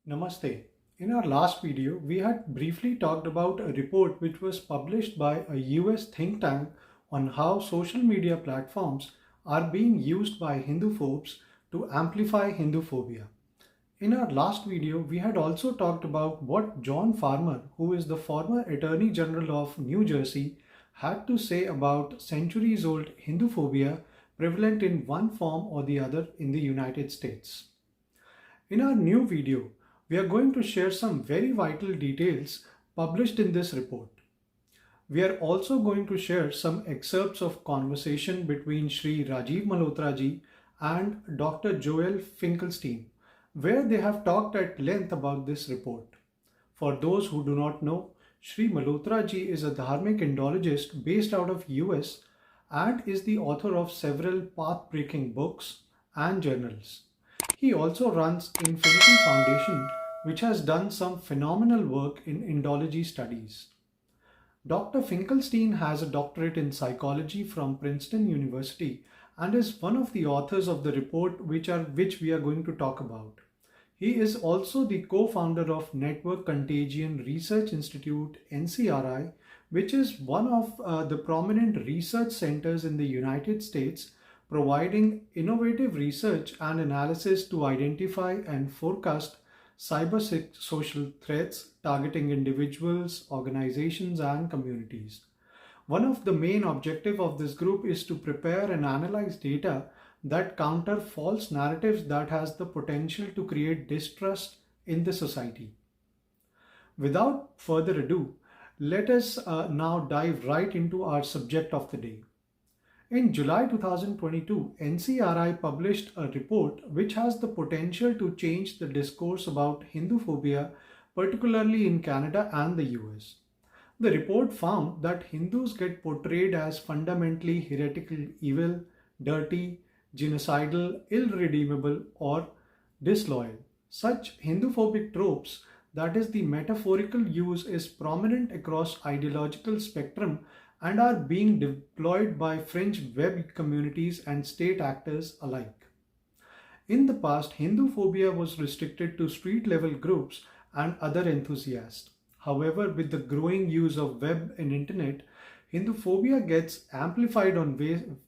Namaste. In our last video, we had briefly talked about a report which was published by a US think tank on how social media platforms are being used by Hinduphobes to amplify Hinduphobia. In our last video, we had also talked about what John Farmer, who is the former Attorney General of New Jersey, had to say about centuries-old Hinduphobia prevalent in one form or the other in the United States. In our new video, we are going to share some very vital details published in this report. We are also going to share some excerpts of conversation between Shri Rajiv Malhotra ji and Dr. Joel Finkelstein, where they have talked at length about this report. For those who do not know, Shri Malhotra ji is a dharmic Indologist based out of US and is the author of several path-breaking books and journals. He also runs Infinity Foundation, which has done some phenomenal work in Indology studies. Dr. Finkelstein has a doctorate in psychology from Princeton University and is one of the authors of the report which we are going to talk about. He is also the co-founder of Network Contagion Research Institute, NCRI, which is one of the prominent research centers in the United States, providing innovative research and analysis to identify and forecast cyber-social threats targeting individuals, organizations, and communities. One of the main objectives of this group is to prepare and analyze data that counter false narratives that has the potential to create distrust in the society. Without further ado, let us now dive right into our subject of the day. In July 2022, NCRI published a report which has the potential to change the discourse about Hinduphobia, particularly in Canada and the US. The report found that Hindus get portrayed as fundamentally heretical, evil, dirty, genocidal, irredeemable, or disloyal. Such Hinduphobic tropes, that is, the metaphorical use, is prominent across ideological spectrum and are being deployed by fringe web communities and state actors alike. In the past, Hinduphobia was restricted to street-level groups and other enthusiasts. However, with the growing use of web and internet, Hinduphobia gets amplified on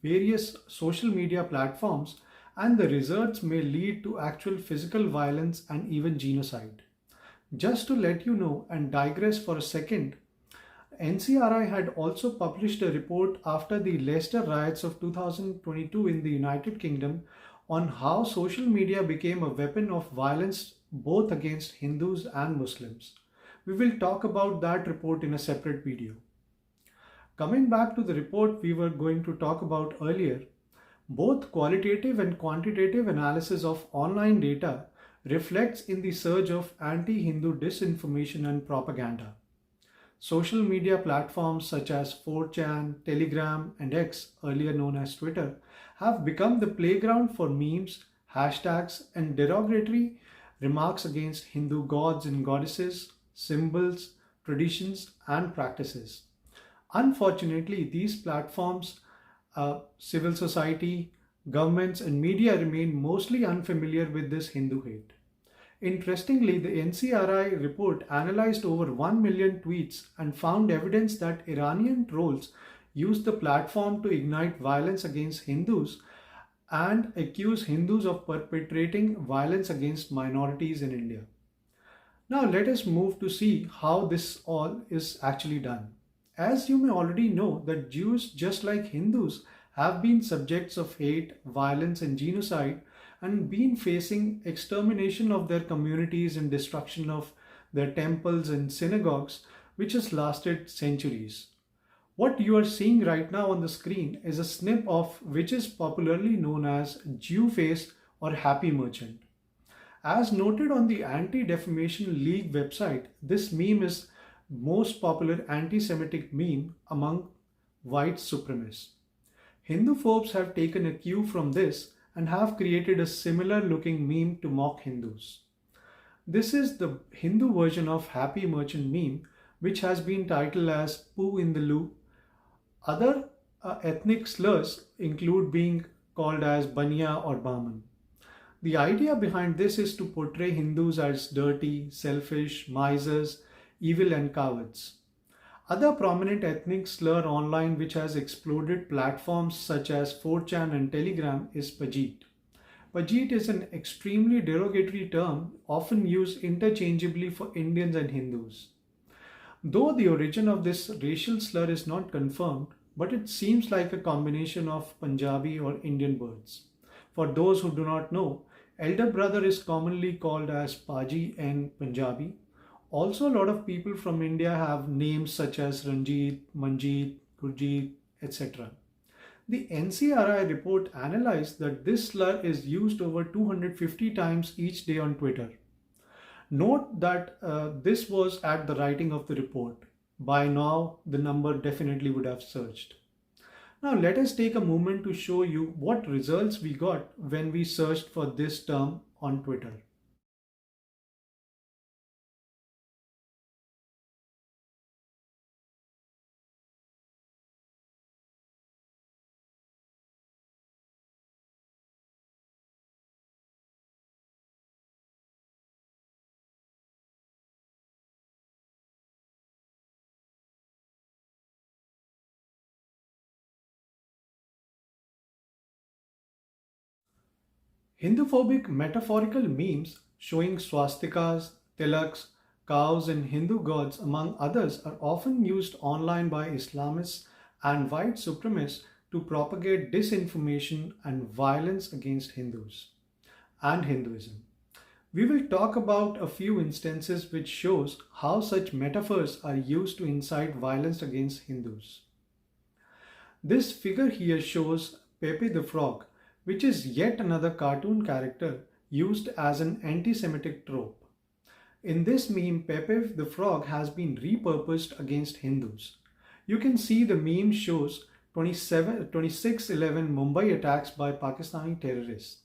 various social media platforms, and the results may lead to actual physical violence and even genocide. Just to let you know and digress for a second, NCRI had also published a report after the Leicester riots of 2022 in the United Kingdom on how social media became a weapon of violence both against Hindus and Muslims. We will talk about that report in a separate video. Coming back to the report we were going to talk about earlier, both qualitative and quantitative analysis of online data reflects in the surge of anti-Hindu disinformation and propaganda. Social media platforms such as 4chan, Telegram, and X, earlier known as Twitter, have become the playground for memes, hashtags, and derogatory remarks against Hindu gods and goddesses, symbols, traditions, and practices. Unfortunately, these platforms, civil society, governments, and media remain mostly unfamiliar with this Hindu hate. Interestingly, the NCRI report analyzed over 1 million tweets and found evidence that Iranian trolls used the platform to ignite violence against Hindus and accuse Hindus of perpetrating violence against minorities in India. Now let us move to see how this all is actually done. As you may already know, that Jews, just like Hindus, have been subjects of hate, violence, and genocide, and been facing extermination of their communities and destruction of their temples and synagogues, which has lasted centuries. What you are seeing right now on the screen is a snip of which is popularly known as Jew face or happy merchant. As noted on the Anti-Defamation League website, this meme is most popular anti-Semitic meme among white supremacists. Hinduphobes have taken a cue from this and have created a similar looking meme to mock Hindus. This is the Hindu version of Happy Merchant meme, which has been titled as Poo in the Loo. Other ethnic slurs include being called as Banya or Baman. The idea behind this is to portray Hindus as dirty, selfish, misers, evil, and cowards. Other prominent ethnic slur online which has exploded platforms such as 4chan and Telegram is Pajit. Pajit is an extremely derogatory term often used interchangeably for Indians and Hindus. Though the origin of this racial slur is not confirmed, but it seems like a combination of Punjabi or Indian words. For those who do not know, elder brother is commonly called as Paji in Punjabi. Also, a lot of people from India have names such as Ranjit, Manjeet, Gurjeet, etc. The NCRI report analyzed that this slur is used over 250 times each day on Twitter. Note that this was at the writing of the report. By now, the number definitely would have surged. Now, let us take a moment to show you what results we got when we searched for this term on Twitter. Hinduphobic metaphorical memes showing swastikas, tilaks, cows, and Hindu gods, among others, are often used online by Islamists and white supremacists to propagate disinformation and violence against Hindus and Hinduism. We will talk about a few instances which shows how such metaphors are used to incite violence against Hindus. This figure here shows Pepe the Frog, which is yet another cartoon character used as an anti-Semitic trope. In this meme, Pepe the Frog has been repurposed against Hindus. You can see the meme shows 26/11 Mumbai attacks by Pakistani terrorists.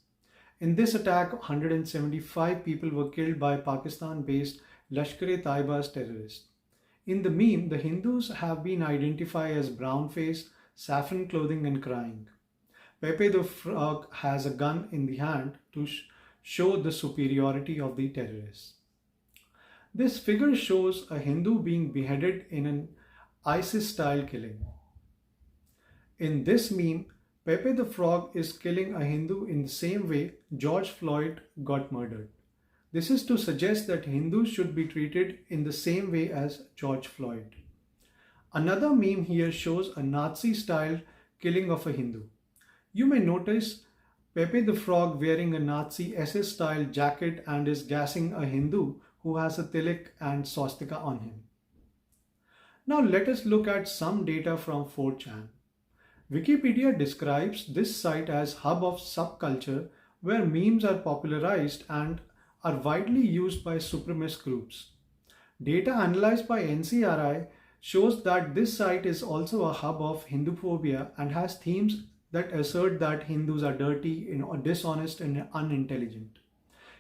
In this attack, 175 people were killed by Pakistan-based Lashkar-e-Taiba's terrorists. In the meme, the Hindus have been identified as brown-faced, saffron clothing and crying. Pepe the Frog has a gun in the hand to show the superiority of the terrorists. This figure shows a Hindu being beheaded in an ISIS-style killing. In this meme, Pepe the Frog is killing a Hindu in the same way George Floyd got murdered. This is to suggest that Hindus should be treated in the same way as George Floyd. Another meme here shows a Nazi-style killing of a Hindu. You may notice Pepe the Frog wearing a Nazi SS-style jacket and is gassing a Hindu who has a tilak and swastika on him. Now let us look at some data from 4chan. Wikipedia describes this site as hub of subculture where memes are popularized and are widely used by supremacist groups. Data analyzed by NCRI shows that this site is also a hub of Hinduphobia and has themes that assert that Hindus are dirty, dishonest, and unintelligent.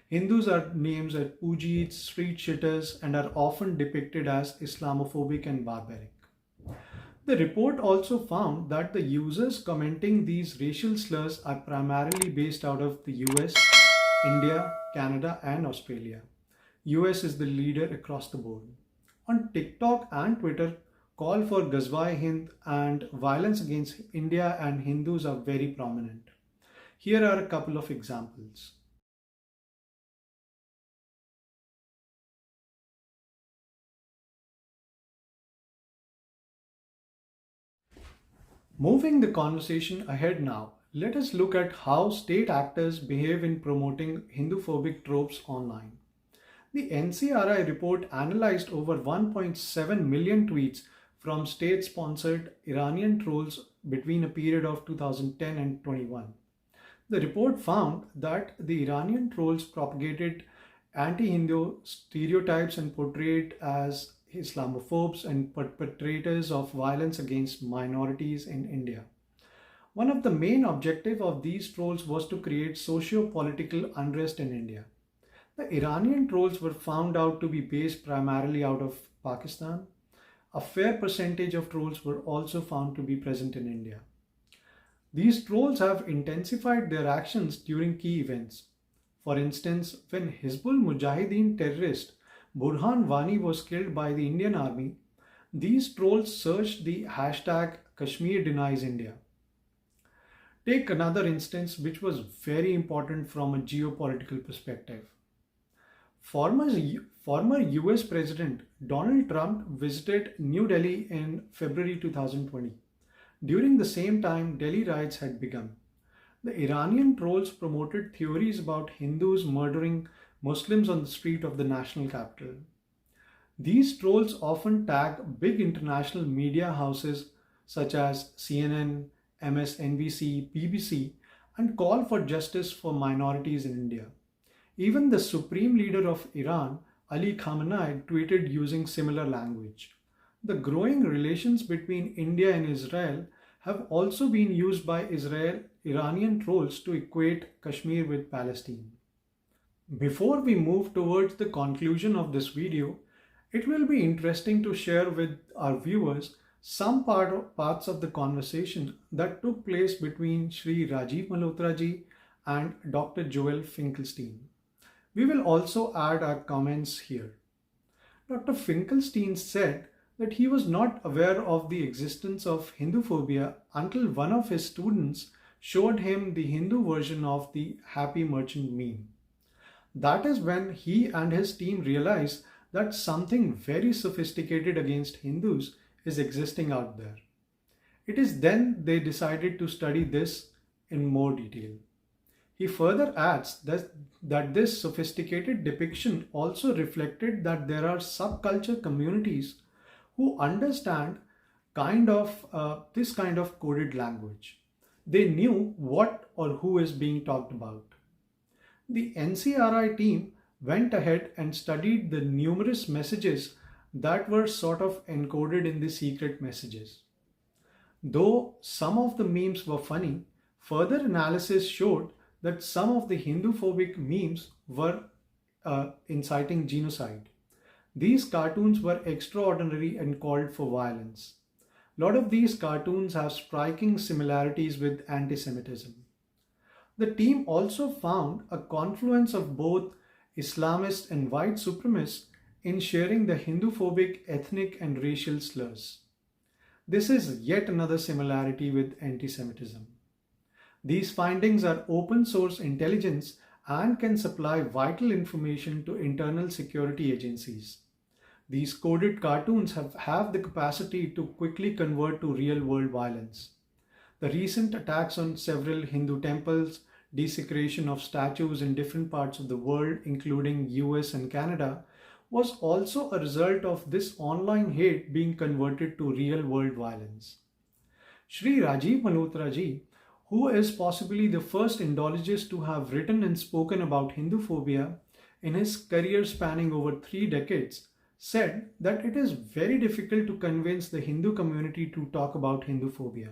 Hindus are named as Pujits, street shitters, and are often depicted as Islamophobic and barbaric. The report also found that the users commenting these racial slurs are primarily based out of the US, India, Canada, and Australia. US is the leader across the board. On TikTok and Twitter, call for Gazwa Hind and violence against India and Hindus are very prominent. Here are a couple of examples. Moving the conversation ahead now, let us look at how state actors behave in promoting Hinduphobic tropes online. The NCRI report analyzed over 1.7 million tweets from state-sponsored Iranian trolls between a period of 2010 and 21. The report found that the Iranian trolls propagated anti-Hindu stereotypes and portrayed as Islamophobes and perpetrators of violence against minorities in India. One of the main objectives of these trolls was to create socio-political unrest in India. The Iranian trolls were found out to be based primarily out of Pakistan. A fair percentage of trolls were also found to be present in India. These trolls have intensified their actions during key events. For instance, when Hizbul Mujahideen terrorist Burhan Wani was killed by the Indian army, these trolls searched the hashtag Kashmir denies India. Take another instance which was very important from a geopolitical perspective. Former, former US President Donald Trump visited New Delhi in February 2020. During the same time, Delhi riots had begun. The Iranian trolls promoted theories about Hindus murdering Muslims on the street of the national capital. These trolls often tag big international media houses such as CNN, MSNBC, BBC, and call for justice for minorities in India. Even the supreme leader of Iran, Ali Khamenei, tweeted using similar language. The growing relations between India and Israel have also been used by Iranian trolls to equate Kashmir with Palestine. Before we move towards the conclusion of this video, it will be interesting to share with our viewers some parts of the conversation that took place between Shri Rajiv Malhotra ji and Dr. Joel Finkelstein. We will also add our comments here. Dr. Finkelstein said that he was not aware of the existence of Hinduphobia until one of his students showed him the Hindu version of the Happy Merchant meme. That is when he and his team realized that something very sophisticated against Hindus is existing out there. It is then they decided to study this in more detail. He further adds that this sophisticated depiction also reflected that there are subculture communities who understand this kind of coded language. They knew what or who is being talked about. The NCRI team went ahead and studied the numerous messages that were sort of encoded in the secret messages. Though some of the memes were funny, further analysis showed that some of the Hinduphobic memes were inciting genocide. These cartoons were extraordinary and called for violence. A lot of these cartoons have striking similarities with anti-Semitism. The team also found a confluence of both Islamists and white supremacists in sharing the Hinduphobic ethnic and racial slurs. This is yet another similarity with anti-Semitism. These findings are open source intelligence and can supply vital information to internal security agencies. These coded cartoons have the capacity to quickly convert to real-world violence. The recent attacks on several Hindu temples, desecration of statues in different parts of the world, including US and Canada, was also a result of this online hate being converted to real-world violence. Shri Rajiv Malhotra ji, who is possibly the first Indologist to have written and spoken about Hinduphobia in his career spanning over 3 decades, said that it is very difficult to convince the Hindu community to talk about Hinduphobia.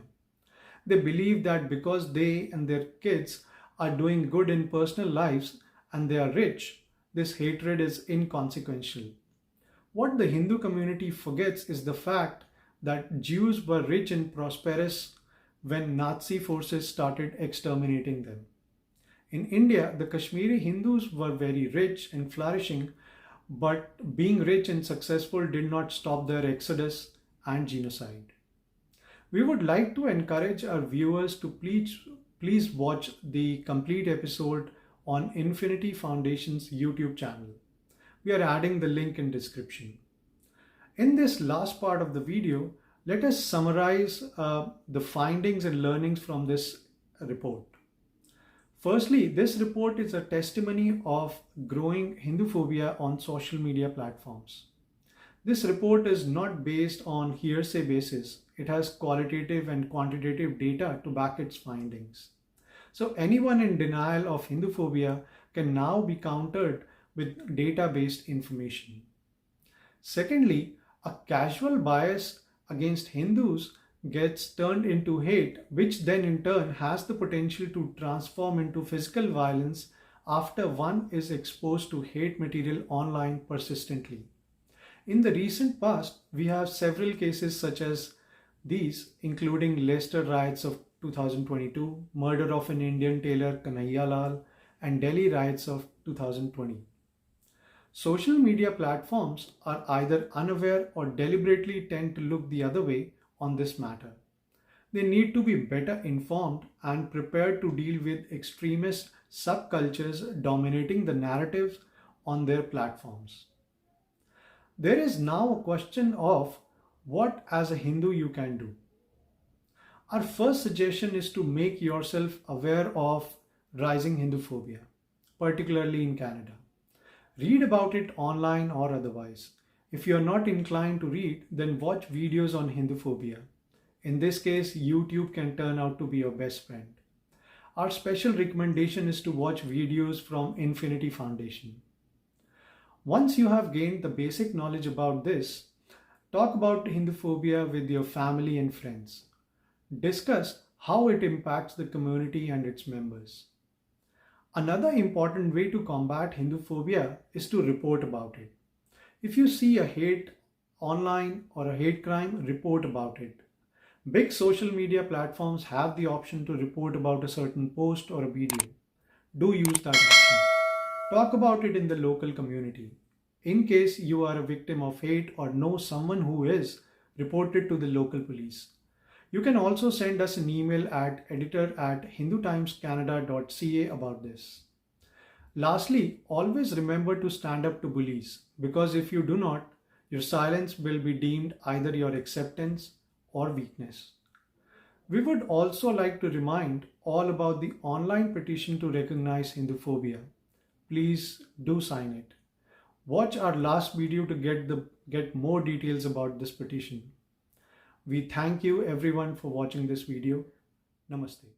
They believe that because they and their kids are doing good in personal lives and they are rich, this hatred is inconsequential. What the Hindu community forgets is the fact that Jews were rich and prosperous when Nazi forces started exterminating them. In India, the Kashmiri Hindus were very rich and flourishing, but being rich and successful did not stop their exodus and genocide. We would like to encourage our viewers to please watch the complete episode on Infinity Foundation's YouTube channel. We are adding the link in description. In this last part of the video, let us summarize the findings and learnings from this report. Firstly, this report is a testimony of growing Hinduphobia on social media platforms. This report is not based on hearsay basis. It has qualitative and quantitative data to back its findings. So anyone in denial of Hinduphobia can now be countered with data-based information. Secondly, a casual bias against Hindus gets turned into hate, which then in turn has the potential to transform into physical violence after one is exposed to hate material online persistently. In the recent past, we have several cases such as these, including Leicester riots of 2022, murder of an Indian tailor Kanhaiya Lal, and Delhi riots of 2020. Social media platforms are either unaware or deliberately tend to look the other way on this matter. They need to be better informed and prepared to deal with extremist subcultures dominating the narratives on their platforms. There is now a question of what as a Hindu you can do. Our first suggestion is to make yourself aware of rising Hinduphobia, particularly in Canada. Read about it online or otherwise. If you are not inclined to read, then watch videos on Hinduphobia. In this case, YouTube can turn out to be your best friend. Our special recommendation is to watch videos from Infinity Foundation. Once you have gained the basic knowledge about this, talk about Hinduphobia with your family and friends. Discuss how it impacts the community and its members. Another important way to combat Hinduphobia is to report about it. If you see a hate online or a hate crime, report about it. Big social media platforms have the option to report about a certain post or a video. Do use that option. Talk about it in the local community. In case you are a victim of hate or know someone who is, report it to the local police. You can also send us an email at editor@hindutimescanada.ca about this. Lastly, always remember to stand up to bullies, because if you do not, your silence will be deemed either your acceptance or weakness. We would also like to remind all about the online petition to recognize Hinduphobia. Please do sign it. Watch our last video to get more details about this petition. We thank you everyone for watching this video. Namaste.